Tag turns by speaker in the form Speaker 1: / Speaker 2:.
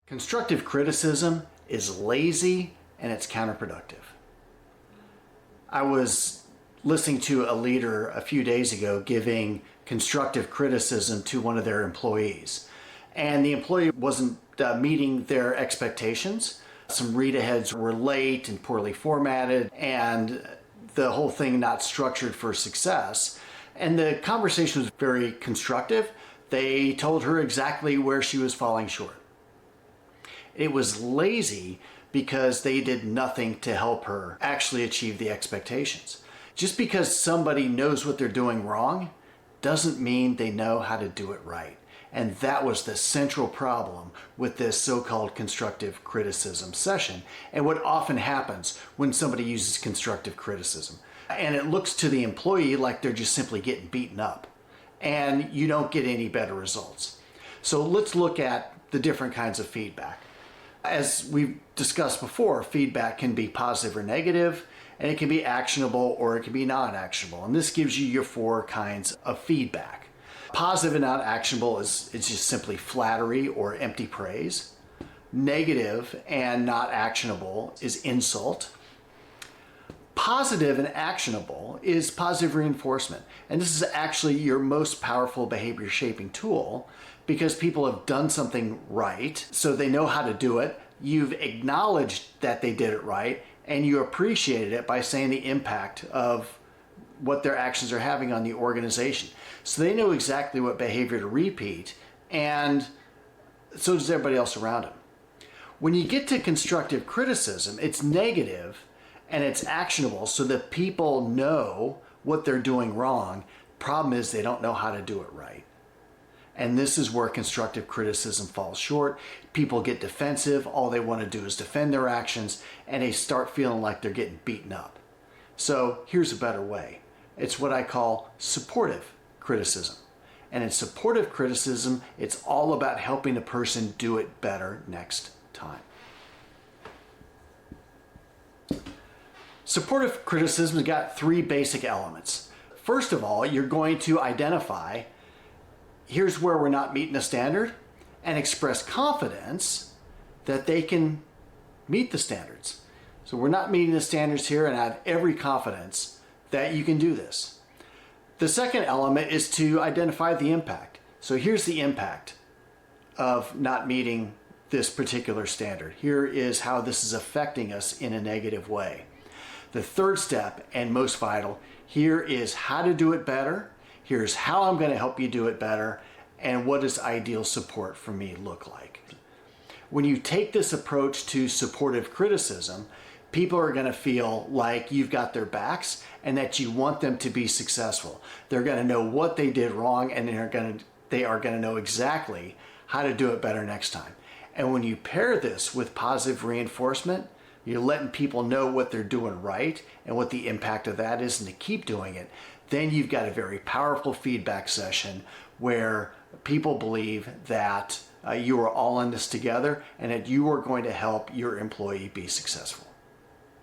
Speaker 1: Constructive criticism is lazy and it's counterproductive. I was listening to a leader a few days ago giving constructive criticism to one of their employees. And the employee wasn't meeting their expectations. Some read-aheads were late and poorly formatted, and the whole thing not structured for success. And the conversation was very constructive. They told her exactly where she was falling short. It was lazy because they did nothing to help her actually achieve the expectations. Just because somebody knows what they're doing wrong doesn't mean they know how to do it right. And that was the central problem with this so-called constructive criticism session, and what often happens when somebody uses constructive criticism. And it looks to the employee like they're just simply getting beaten up, and you don't get any better results. So let's look at the different kinds of feedback. As we've discussed before, feedback can be positive or negative, and it can be actionable or it can be non-actionable. And this gives you your four kinds of feedback. Positive and not actionable is just simply flattery or empty praise. Negative and not actionable is insult. Positive and actionable is positive reinforcement. And this is actually your most powerful behavior shaping tool because people have done something right, so they know how to do it. You've acknowledged that they did it right, and you appreciated it by saying the impact of what their actions are having on the organization. So they know exactly what behavior to repeat, and so does everybody else around them. When you get to constructive criticism, it's negative and it's actionable so that people know what they're doing wrong. Problem is they don't know how to do it right. And this is where constructive criticism falls short. People get defensive. All they want to do is defend their actions, and they start feeling like they're getting beaten up. So here's a better way. It's what I call supportive criticism. And in supportive criticism, it's all about helping a person do it better next time. Supportive criticism has got three basic elements. First of all, you're going to identify here's where we're not meeting the standard and express confidence that they can meet the standards. So we're not meeting the standards here, and I have every confidence that you can do this. The second element is to identify the impact. So here's the impact of not meeting this particular standard. Here is how this is affecting us in a negative way. The third step, and most vital, here is how to do it better. Here's how I'm going to help you do it better, and what does ideal support for me look like? When you take this approach to supportive criticism, people are going to feel like you've got their backs and that you want them to be successful. They're going to know what they did wrong, and they are going to know exactly how to do it better next time. And when you pair this with positive reinforcement, you're letting people know what they're doing right and what the impact of that is, and to keep doing it. Then you've got a very powerful feedback session where people believe that you are all in this together and that you are going to help your employee be successful.